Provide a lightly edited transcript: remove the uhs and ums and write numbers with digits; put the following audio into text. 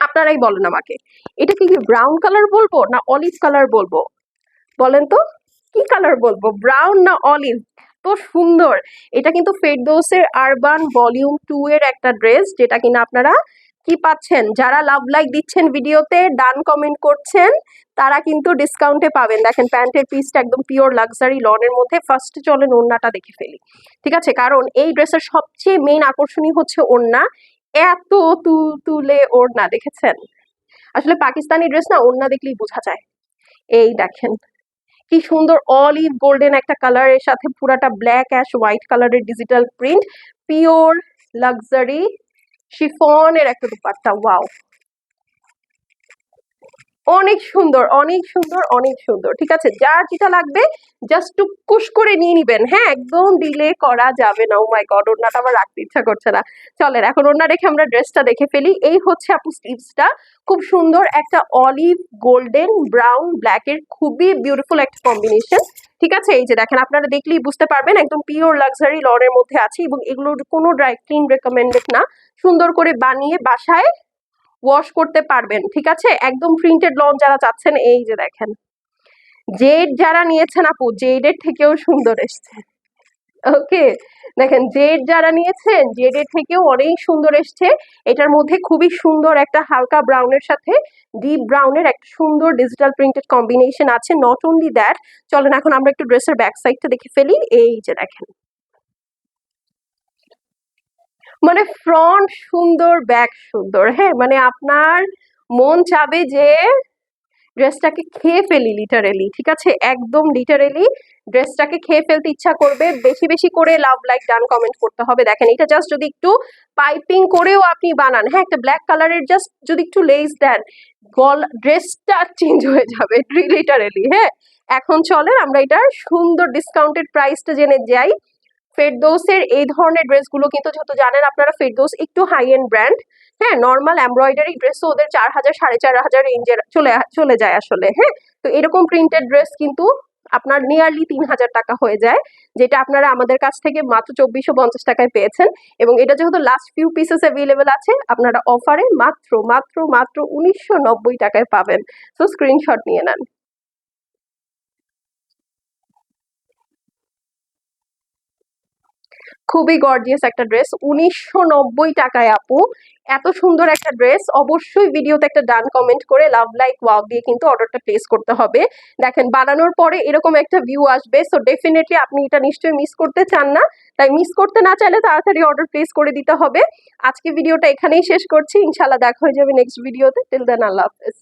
আপনারাই বলেন আমাকে, এটা কি ব্রাউন কালার বলবো না অলিভ কালার বলবো? বলেন তো কি কালার বলবো, ব্রাউন না অলিভ? তো সুন্দর। এটা কিন্তু ফেরদৌসের আরবান ভলিউম 2 এর একটা ড্রেস, যেটা কিনা আপনারা কি পাচ্ছেন, যারা লাভ লাইক দিচ্ছেন ভিডিওতে, ডান কমেন্ট করছেন, তারা কিন্তু ডিসকাউন্টে পাবেন। দেখেন প্যান্টের পিসটা একদম পিওর লাক্সারি লনের মধ্যে। ফার্স্ট চলেন ওড়নাটা দেখে ফেলি, ঠিক আছে? কারণ এই ড্রেসের সবচেয়ে মেইন আকর্ষণীয় হচ্ছে ওড়না। এত তুলে ওড়না, দেখেছেন? আসলে পাকিস্তানি ড্রেস না ওড়না দেখলেই বোঝা যায়। এই দেখেন কি সুন্দর অলিভ গোল্ডেন একটা কালারের সাথে পুরাটা ব্ল্যাক অ্যাশ হোয়াইট কালারের ডিজিটাল প্রিন্ট, পিওর লাক্সারি শিফনের একটা দুপাট্টা। ওয়াও, অনেক সুন্দর অনেক সুন্দর অনেক সুন্দর। ঠিক আছে, যার যেটা লাগবে জাস্ট টুকুস করে নিয়ে নিবেন। হ্যাঁ, একদম ডিলে করা যাবে না। ও মাই গড, ওড়নাটা আমার রাখতে ইচ্ছা করছে না। চলেন এখন ওড়না রেখে আমরা ড্রেসটা দেখে ফেলি। এই হচ্ছে আপু স্লিভসটা, খুব সুন্দর একটা অলিভ গোল্ডেন ব্রাউন ব্ল্যাক এর খুবই বিউটিফুল একটা কম্বিনেশন। ঠিক আছে, এই যে দেখেন, আপনারা দেখলেই বুঝতে পারবেন একদম পিওর লাক্সারি লনের মধ্যে আছে, এবং এগুলোর কোনো ড্রাই ক্লিন রেকমেন্ডেড না। সুন্দর করে বানিয়ে বাসায় ওয়াশ করতে পারবেন। ঠিক আছে, একদম প্রিন্টেড লন যারা চাচ্ছেন, এই যে দেখেন জেড যারা নিয়েছেন আপু, জেডের থেকেও সুন্দর এসছে। ওকে, দেখেন জেড যারা নিয়েছেন জেডের থেকেও অনেক সুন্দর এসছে। এটার মধ্যে খুবই সুন্দর একটা হালকা ব্রাউনের সাথে ডিপ ব্রাউনের একটা সুন্দর ডিজিটাল প্রিন্টেড কম্বিনেশন আছে। নট অনলি দ্যাট, চলেন এখন আমরা একটু ড্রেসের ব্যাক সাইডটা দেখে ফেলি। এই যে দেখেন, মানে ফ্রন্ট সুন্দর ব্যাক সুন্দর। হ্যাঁ, মানে আপনার মন চাবে যে ড্রেসটাকে খেয়ে ফেলি লিটারেলি। ঠিক আছে, একদম লিটারেলি ড্রেসটাকে খেয়ে ফেলতে ইচ্ছা করবে। বেশি বেশি করে লাভ লাইক ডান কমেন্ট করতে হবে। দেখেন এটা জাস্ট যদি একটু পাইপিং করেও আপনি বানান, হ্যাঁ, একটা ব্ল্যাক কালারের জাস্ট যদি একটু লেস দেন, ড্রেসটা চেঞ্জ হয়ে যাবে লিটারেলি। হ্যাঁ, এখন চলেন আমরা এটার সুন্দর ডিসকাউন্টেড প্রাইসটা জেনে যাই। ফেরদৌসের এই ধরনের ড্রেসগুলো কিন্তু যেহেতু জানেন আপনারা, ফেরদৌস একটু হাই এন্ড ব্র্যান্ড। হ্যাঁ, নর্মাল এমব্রয়ডারি ড্রেসও ওদের 4000 4500 রেঞ্জের চলে যায় আসলে। হ্যাঁ, তো এরকম প্রিন্টেড ড্রেস কিন্তু আপনার নিয়ারলি 3000 টাকা হয়ে যায়, যেটা আপনারা আমাদের কাছ থেকে মাত্র 2450 টাকায় পেয়েছেন। এবং এটা যেহেতু লাস্ট ফিউ পিসেস অ্যাভেলেবেল আছে, আপনারা অফারে মাত্র মাত্র মাত্র 1990 টাকায় পাবেন। তো স্ক্রিনশট নিয়ে নেন। খুবই গর্জিয়াস একটা ড্রেস, 1990 টাকায় আপু। এত সুন্দর একটা ড্রেস, অবশ্যই ভিডিওতে একটা ডান কমেন্ট করে লাভ লাইক ওয়াও দিয়ে কিন্তু অর্ডারটা প্লেস করতে হবে। দেখেন বানানোর পরে এরকম একটা ভিউ আসবে, সো ডেফিনেটলি আপনি এটা নিশ্চয়ই মিস করতে চান না। তাই মিস করতে না চাইলে তাড়াতাড়ি অর্ডার প্লেস করে দিতে হবে। আজকে ভিডিওটা এখানেই শেষ করছি, ইনশাল্লাহ দেখা হয়ে যাবে নেক্সট ভিডিওতে। টিল দেন আল্লাহ হাফেজ।